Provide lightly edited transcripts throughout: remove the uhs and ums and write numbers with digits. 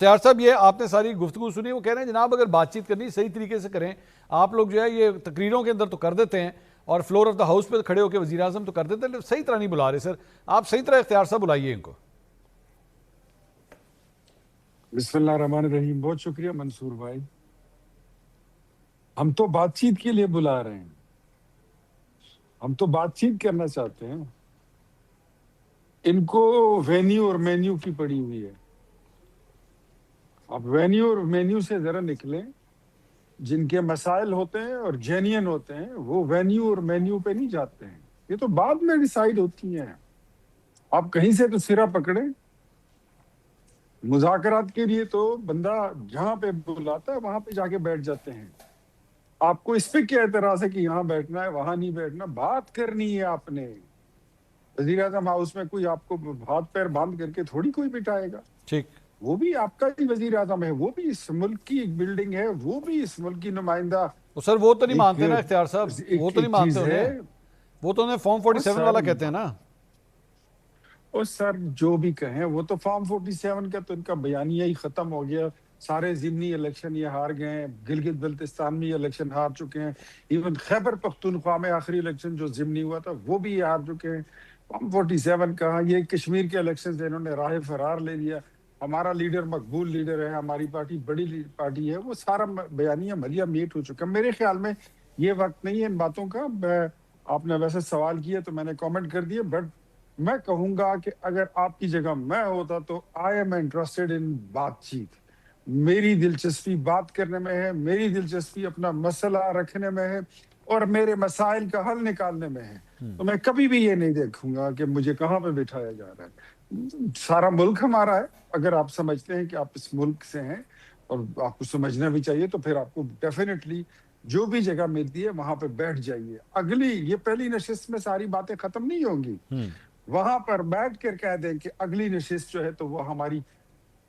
اختیار صاحب یہ آپ نے ساری گفتگو سنی، وہ کہہ رہے ہیں جناب اگر بات چیت کرنی صحیح طریقے سے کریں، آپ لوگ جو ہے یہ تقریروں کے اندر تو کر دیتے ہیں اور فلور آف دا ہاؤس پہ کھڑے ہو کے وزیر اعظم تو کر دیتے ہیں، صحیح طرح نہیں بلا رہے. سر آپ صحیح طرح اختیار صاحب بلائیے ان کو. بسم اللہ الرحمن الرحیم. بہت شکریہ منصور بھائی. ہم تو بات چیت کے لیے بلا رہے ہیں، ہم تو بات چیت کرنا چاہتے ہیں. ان کو وینیو اور مینیو کی پڑی ہوئی ہے. آپ وینیو اور مینیو سے ذرا نکلیں. جن کے مسائل ہوتے ہیں اور جینین ہوتے ہیں وہ وینیو اور مینیو پہ نہیں جاتے ہیں. یہ تو بعد میں ڈیسائیڈ ہوتی ہیں. آپ کہیں سے تو سرا پکڑیں. مذاکرات کے لیے تو بندہ جہاں پہ بلاتا ہے وہاں پہ جا کے بیٹھ جاتے ہیں. آپ کو اس پہ کیا اعتراض ہے کہ یہاں بیٹھنا ہے وہاں نہیں بیٹھنا؟ بات کرنی ہے آپ نے. وزیر اعظم ہاؤس میں کوئی آپ کو ہاتھ پیر باندھ کر کے تھوڑی کوئی بٹھائے گا. ٹھیک، وہ بھی آپ کا ہی وزیر اعظم ہے، وہ بھی اس ملک کی ایک بلڈنگ ہے، وہ بھی اس ملک کی نمائندہ سر وہ تو نہیں مانتے نا ایک اختیار صاحب، وہ تو نہیں چیز مانتے ہے. انہیں، وہ تو انہیں فارم 47 والا کہتے ہیں نا. اور سر جو بھی کہیں وہ تو فارم 47 کا تو ان کا بیانیہ ہی ختم ہو گیا. سارے ضمنی الیکشن یہ ہار گئے ہیں. گلگت بلتستان میں الیکشن ہار چکے ہیں. ایون خیبر پختونخوا میں آخری الیکشن جو ضمنی ہوا تھا وہ بھی ہار چکے ہیں. فارم 47 کہا، یہ کشمیر کے الیکشن سے انہوں نے راہ فرار لے لیا. ہمارا لیڈر مقبول لیڈر ہے، ہماری پارٹی بڑی پارٹی ہے. وہ سارا بیانیہ ملیا میٹ ہو چکا. میرے خیال میں یہ وقت نہیں ہے ان باتوں کا. آپ نے ویسے سوال کیا تو میں نے کامنٹ کر دیا، بٹ میں کہوں گا کہ اگر آپ کی جگہ میں ہوتا تو آئی ایم انٹرسٹڈ ان بات چیت. میری دلچسپی بات کرنے میں ہے، میری دلچسپی اپنا مسئلہ رکھنے میں ہے اور میرے مسائل کا حل نکالنے میں ہے. تو میں کبھی بھی یہ نہیں دیکھوں گا کہ مجھے کہاں پہ بٹھایا جا رہا ہے. سارا ملک ہمارا ہے. اگر آپ سمجھتے ہیں کہ آپ اس ملک سے ہیں اور آپ کو سمجھنا بھی چاہیے تو پھر آپ کو ڈیفینیٹلی جو بھی جگہ ملتی ہے وہاں پہ بیٹھ جائیے. یہ پہلی نشست میں ساری باتیں ختم نہیں ہوں گی. وہاں پر بیٹھ کر کہہ دیں کہ اگلی نشست جو ہے تو وہ ہماری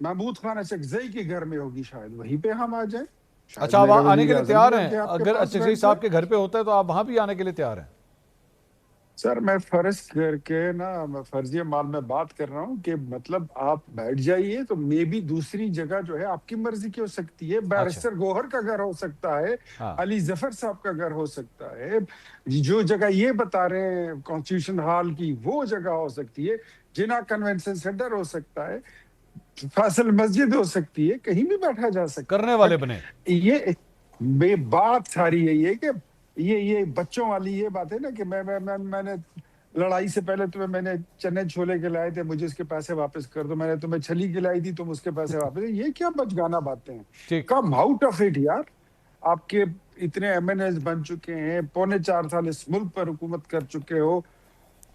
محمود خان اچکزئی کے گھر میں ہوگی، شاید وہیں پہ ہم آ جائیں. اچھا آپ آنے کے لیے تیار ہیں؟ اگر اچکزئی صاحب کے گھر پہ ہوتا ہے تو آپ وہاں بھی آنے کے لیے تیار ہیں؟ سر میں فرض کر کے فرضیہ مال میں بات کر رہا ہوں کہ مطلب آپ بیٹھ جائیے تو مے بھی دوسری جگہ جو ہے آپ کی مرضی کی ہو سکتی ہے. بیرسٹر گوہر کا گھر ہو سکتا ہے، علی ظفر صاحب کا گھر ہو سکتا ہے. جو جگہ یہ بتا رہے ہیں کانسٹیٹیوشن ہال کی وہ جگہ ہو سکتی ہے. جناح کنونشن سینٹر ہو سکتا ہے، فیصل مسجد ہو سکتی ہے، کہیں بھی بیٹھا جا سکتا ہے. کرنے والے بنے. یہ بات ساری یہی ہے کہ یہ بچوں والی یہ بات ہے نا کہ میں نے لڑائی سے پہلے تمہیں میں نے چنے چھولے کے لائے تھے، مجھے اس کے پیسے واپس کر دو. میں نے تمہیں چھلی کے لائی تھی، تم اس کے پیسے واپس. یہ کیا بچگانا باتیں ہیں؟ کم آؤٹ آف اٹ یار. آپ کے اتنے ایم این ایز بن چکے ہیں، 4.25 سال اس ملک پر حکومت کر چکے ہو،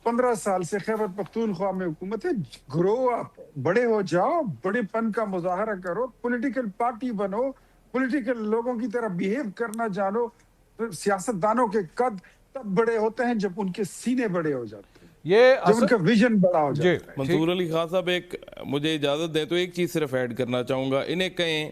15 سال سے خیبر پختونخوا میں حکومت ہے. گرو اپ، بڑے ہو جاؤ، بڑے پن کا مظاہرہ کرو، پولیٹیکل پارٹی بنو، پولیٹیکل لوگوں کی طرح بیہیو کرنا جانو. سیاست دانوں کے قد تب بڑے ہوتے ہیں جب ان کے سینے بڑے ہو جاتے ہیں، جب ان کا ویژن بڑا ہو جاتا ہے. منصور علی خان صاحب ایک مجھے اجازت دیں تو ایک چیز صرف ایڈ کرنا چاہوں گا. انہیں کہیں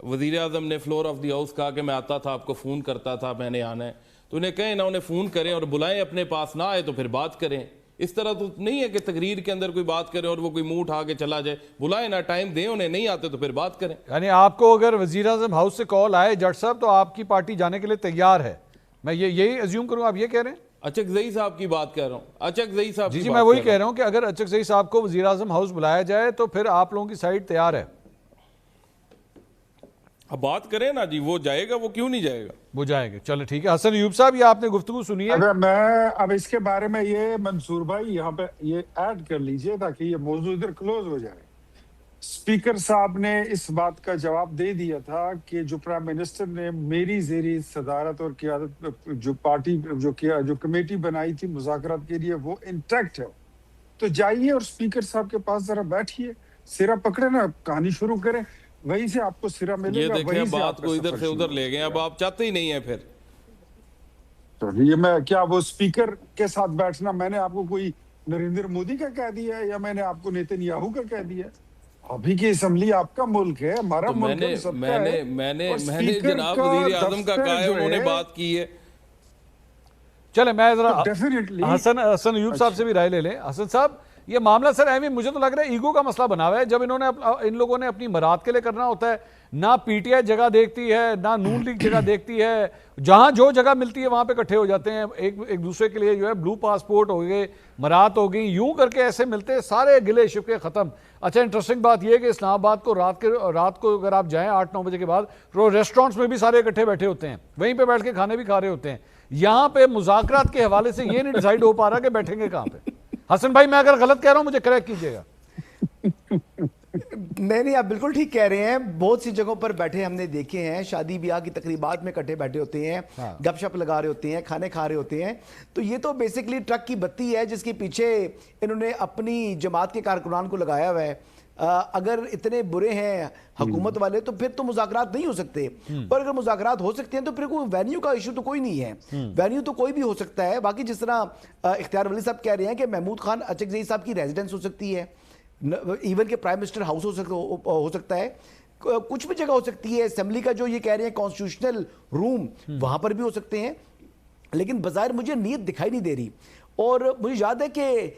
وزیر اعظم نے فلور آف دی ہاؤس کہا کہ میں آتا تھا، آپ کو فون کرتا تھا، میں نے آنا ہے. تو انہیں کہیں نہ انہیں فون کریں اور بلائیں اپنے پاس، نہ آئے تو پھر بات کریں. اس طرح تو نہیں ہے کہ تقریر کے اندر کوئی بات کرے اور وہ کوئی منہ اٹھا کے چلا جائے. بلائیں نہ، ٹائم دیں انہیں، نہیں آتے تو پھر بات کریں. یعنی آپ کو اگر وزیر اعظم ہاؤس سے کال آئے جٹ صاحب تو آپ کی پارٹی جانے کے لیے تیار ہے؟ میں یہی ازیوم کروں، آپ یہ کہہ رہے ہیں؟ اچکزئی صاحب کی بات کہہ رہا ہوں، اچکزئی صاحب جی میں وہی کہہ رہا ہوں کہ اگر اچکزئی صاحب کو وزیر اعظم ہاؤس بلایا جائے تو پھر آپ لوگوں کی سائڈ تیار ہے؟ اب بات کریں نا جی، وہ جائے گا، وہ کیوں نہیں جائے گا؟ وہ جائے گا. چلو ٹھیک ہے. حسن ایوب صاحب یہ آپ نے گفتگو سنی ہے. میں اب اس کے بارے میں یہ منصور بھائی یہاں پہ یہ ایڈ کر لیجئے تاکہ یہ موضوع ادھر کلوز ہو جائے. اسپیکر صاحب نے اس بات کا جواب دے دیا تھا کہ جو پرائم منسٹر نے میری زیری صدارت اور قیادت جو پارٹی جو کمیٹی بنائی تھی مذاکرات کے لیے وہ انٹیکٹ ہے. تو جائیے اور اسپیکر صاحب کے پاس ذرا بیٹھیے، سرا پکڑے نا، کہانی شروع کریں، وہیں سے آپ کو سرا ملے گا. یہ دیکھیں بات کو ادھر سے ادھر لے گئے، اب آپ چاہتے ہی نہیں ہیں پھر. یہ میں کیا وہ اسپیکر کے ساتھ بیٹھنا میں نے آپ کو کوئی نریندر مودی کا کہہ دیا ہے یا میں نے آپ کو نیتن یاہو کا کہہ دیا ہے؟ ابھی کی اسمبلی آپ کا ملک ہے، ہمارا ملک ہے، سب کا ہے. میں نے جناب وزیر اعظم کا کہا ہے، انہوں نے بات کی ہے. چلے میں ذرا حسن ایوب صاحب سے بھی رائے لے لیں. حسن صاحب یہ معاملہ سر ایویں مجھے تو لگ رہا ہے ایگو کا مسئلہ بنا ہوا ہے. جب ان لوگوں نے اپنی مراد کے لیے کرنا ہوتا ہے, نہ پی ٹی آئی جگہ دیکھتی ہے, نہ نون لیگ جگہ دیکھتی ہے, جہاں جو جگہ ملتی ہے وہاں پہ اکٹھے ہو جاتے ہیں, ایک دوسرے کے لیے جو ہے بلو پاسپورٹ ہو گئے, مراد ہو گئی, یوں کر کے ایسے ملتے ہیں, سارے گلے شکوے ختم. اچھا انٹرسٹنگ بات یہ ہے کہ اسلام آباد کو رات کو اگر آپ جائیں 8-9 بجے کے بعد, ریسٹورنٹس میں بھی سارے اکٹھے بیٹھے ہوتے ہیں, وہیں پہ بیٹھ کے کھانے بھی کھا رہے ہوتے ہیں. یہاں پہ مذاکرات کے حوالے سے یہ نہیں ڈیسائیڈ ہو پا رہا کہ بیٹھیں گے کہاں پہ. حسن بھائی میں اگر غلط کہہ رہا ہوں مجھے کریکٹ کیجیے گا. نہیں آپ بالکل ٹھیک کہہ رہے ہیں. بہت سی جگہوں پر بیٹھے ہم نے دیکھے ہیں, شادی بیاہ کی تقریبات میں اکٹھے بیٹھے ہوتے ہیں, گپ شپ لگا رہے ہوتے ہیں, کھانے کھا رہے ہوتے ہیں. تو یہ تو بیسکلی ٹرک کی بتی ہے جس کے پیچھے انہوں نے اپنی جماعت کے کارکنان کو لگایا ہوا ہے. اگر اتنے برے ہیں حکومت والے تو پھر تو مذاکرات نہیں ہو سکتے, اور اگر مذاکرات ہو سکتے ہیں تو پھر کوئی وینیو کا ایشو تو کوئی نہیں ہے. وینیو تو کوئی بھی ہو سکتا ہے. باقی جس طرح اختیار ولی صاحب کہہ رہے ہیں کہ محمود خان اچکزئی صاحب کی ریزیڈنس ہو سکتی ہے, ایون کہ پرائم منسٹر ہاؤس ہو سکتا ہے, کچھ بھی جگہ ہو سکتی ہے. اسمبلی کا جو یہ کہہ رہے ہیں کانسٹیٹیوشنل روم, وہاں پر بھی ہو سکتے ہیں. لیکن بظاہر مجھے نیت دکھائی نہیں دے رہی. اور مجھے یاد ہے کہ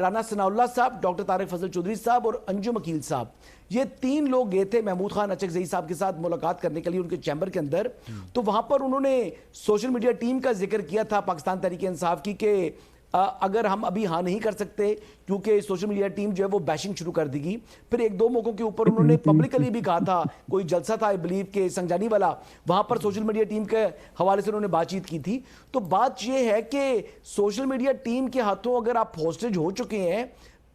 رانا ثناء اللہ صاحب, ڈاکٹر طارق فضل چودھری صاحب اور انجم عقیل صاحب, یہ 3 لوگ گئے تھے محمود خان اچکزئی صاحب کے ساتھ ملاقات کرنے کے لیے ان کے چیمبر کے اندر. تو وہاں پر انہوں نے سوشل میڈیا ٹیم کا ذکر کیا تھا پاکستان تحریک انصاف کی, کہ اگر ہم ابھی ہاں نہیں کر سکتے کیونکہ سوشل میڈیا ٹیم جو ہے وہ بیشنگ شروع کر دی گی. پھر 1-2 موقعوں کے اوپر انہوں نے پبلکلی بھی کہا تھا, کوئی جلسہ تھا آئی بلیو کہ سنجانی والا, وہاں پر سوشل میڈیا ٹیم کے حوالے سے انہوں نے بات چیت کی تھی. تو بات یہ ہے کہ سوشل میڈیا ٹیم کے ہاتھوں اگر آپ ہوسٹیج ہو چکے ہیں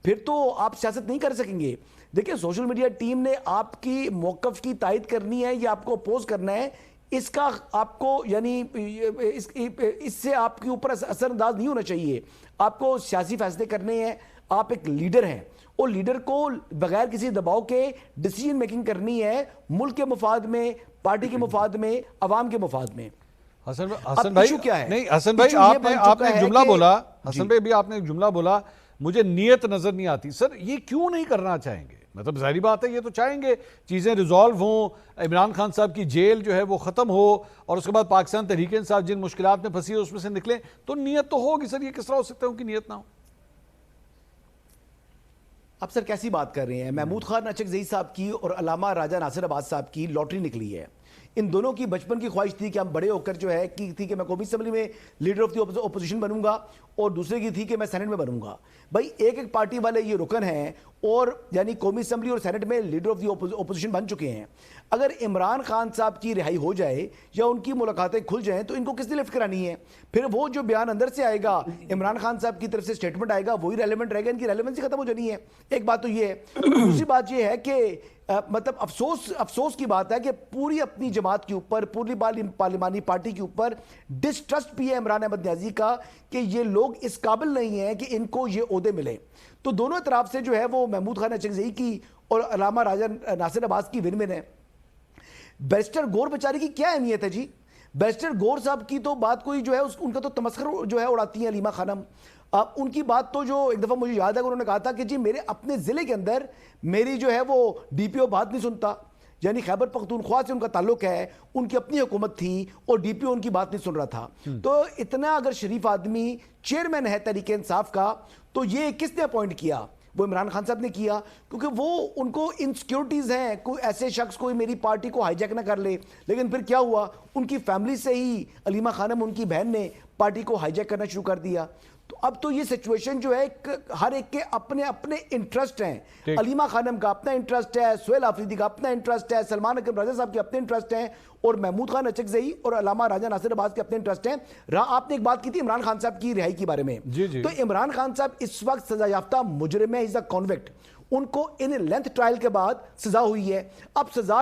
پھر تو آپ سیاست نہیں کر سکیں گے. دیکھیں سوشل میڈیا ٹیم نے آپ کی موقف کی تائید کرنی ہے یا آپ کو اپوز کرنا ہے, اس کا آپ کو یعنی اس سے آپ کے اوپر اثر انداز نہیں ہونا چاہیے. آپ کو سیاسی فیصلے کرنے ہیں, آپ ایک لیڈر ہیں, اور لیڈر کو بغیر کسی دباؤ کے ڈیسیجن میکنگ کرنی ہے ملک کے مفاد میں, پارٹی کے مفاد میں, عوام کے مفاد میں. حسن بھائی کیا ہے؟ نہیں حسن بھائی آپ نے جملہ بولا, حسن بھائی بھی آپ نے ایک جملہ بولا, مجھے نیت نظر نہیں آتی. سر یہ کیوں نہیں کرنا چاہیں گے؟ مطلب ظاہری بات ہے یہ تو چاہیں گے چیزیں ریزالو ہوں, عمران خان صاحب کی جیل جو ہے وہ ختم ہو, اور اس کے بعد پاکستان تحریک انصاف جن مشکلات میں پھنسی ہے اس میں سے نکلیں, تو نیت تو ہوگی. سر یہ کس طرح ہو سکتا ہے ان کی نیت نہ ہو؟ اب سر کیسی بات کر رہے ہیں؟ محمود خان اچکزئی صاحب کی اور علامہ راجہ ناصر عباس صاحب کی لاٹری نکلی ہے. ان دونوں کی بچپن کی خواہش تھی کہ ہم بڑے ہو کر جو ہے کی تھی کہ میں قومی اسمبلی میں لیڈر آف دی اپوزیشن بنوں گا, اور دوسرے کی تھی کہ میں سینٹ میں بنوں گا. بھائی ایک پارٹی والے یہ رکن ہیں, اور یعنی قومی اسمبلی اور سینٹ میں لیڈر آف دی اپوزیشن بن چکے ہیں. اگر عمران خان صاحب کی رہائی ہو جائے یا ان کی ملاقاتیں کھل جائیں تو ان کو کس نے لفٹ کرانی ہے؟ پھر وہ جو بیان اندر سے آئے گا, عمران خان صاحب کی طرف سے سٹیٹمنٹ آئے گا, وہی ریلیونٹ رہے گا. ان کی ریلیونسی ختم ہو جانی ہے. ایک بات تو یہ ہے. دوسری بات یہ ہے کہ مطلب افسوس کی بات ہے کہ پوری اپنی جماعت کے اوپر, پوری پارلیمانی پارٹی کے اوپر ڈسٹرسٹ بھی ہے عمران احمد نیازی کا, کہ یہ لوگ اس قابل نہیں ہیں کہ ان کو یہ عہدے ملے. تو دونوں طرف سے جو ہے وہ محمود خان اچکزئی کی اور علامہ راجہ ناصر عباس کی ون ون ہے. بیرسٹر گور بیچارے کی کیا اہمیت ہے جی؟ بیرسٹر گور صاحب کی تو بات کوئی جو ہے ان کا تو تمسخر جو ہے اڑاتی ہیں علیمہ خانم. ان کی بات تو جو ایک دفعہ مجھے یاد ہے کہ انہوں نے کہا تھا کہ جی میرے اپنے ضلع کے اندر میری جو ہے وہ ڈی پی او بات نہیں سنتا, یعنی خیبر پختونخوا سے ان کا تعلق ہے, ان کی اپنی حکومت تھی اور ڈی پی او ان کی بات نہیں سن رہا تھا. تو اتنا اگر شریف آدمی چیئرمین ہے تحریک انصاف کا, تو یہ کس نے اپوائنٹ کیا؟ وہ عمران خان صاحب نے کیا, کیونکہ وہ ان کو انسیکیورٹیز ہیں, کوئی ایسے شخص کوئی میری پارٹی کو ہائی جیک نہ کر لے. لیکن پھر کیا ہوا, ان کی فیملی سے ہی علیمہ خانم ان کی بہن نے پارٹی کو ہائی جیک کرنا شروع کر دیا. تو اب تو یہ سچویشن جو ہے ہر ایک کے اپنے اپنے انٹرسٹ ہیں. علیمہ خانم کا اپنا انٹرسٹ ہے, سہیل آفریدی کا اپنا انٹرسٹ ہے, سلمان اکرم رضا صاحب کے اپنے انٹرسٹ ہیں, اور محمود خان اچکزئی اور علامہ راجہ ناصر عباس کے اپنے انٹرسٹ ہیں. آپ نے ایک بات کی تھی عمران خان صاحب کی رہائی کے بارے میں, تو عمران خان صاحب اس وقت سزا یافتہ مجرم ہے, از اے کنوکٹ. ان کو ان لینتھ ٹرائل کے بعد سزا ہوئی ہے. اب سزا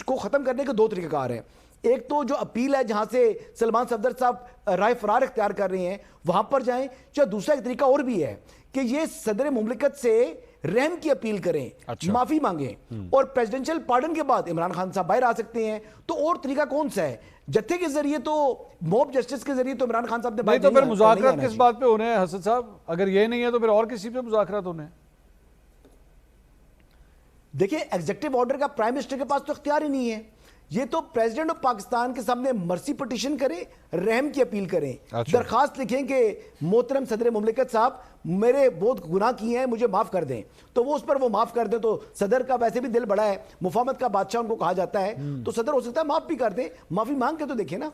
کو ختم کرنے کے 2 طریقہ کار ہیں. ایک تو جو اپیل ہے جہاں سے سلمان صفدر صاحب رائے فرار اختیار کر رہے ہیں وہاں پر جائیں, یا دوسرا ایک طریقہ اور بھی ہے کہ یہ صدر مملکت سے رحم کی اپیل کریں, معافی مانگیں, اور پریزیڈنشل پارڈن کے بعد عمران خان صاحب باہر آ سکتے ہیں. تو اور طریقہ کون سا ہے؟ جتھے کے ذریعے تو موب جسٹس کے ذریعے تو عمران خان صاحب نے نہیں, تو پھر مذاکرات کس بات پہ ہونے ہیں حسن صاحب؟ اگر یہ نہیں ہے تو پھر اور کسی پہ مذاکرات ہونے ہیں؟ دیکھیں ایگزیکٹو آرڈر کا پرائم منسٹر کے پاس تو اختیار ہی نہیں ہے. یہ تو پریزیڈنٹ آف پاکستان کے سامنے مرسی پٹیشن کریں, رحم کی اپیل کریں, درخواست لکھیں کہ محترم صدر مملکت صاحب میرے بہت گناہ کیے ہیں, مجھے معاف کر دیں, تو وہ اس پر وہ معاف کر دیں. تو صدر کا ویسے بھی دل بڑا ہے, مفاہمت کا بادشاہ ان کو کہا جاتا ہے, تو صدر ہو سکتا ہے معاف بھی کر دیں, معافی مانگ کے تو دیکھیں نا.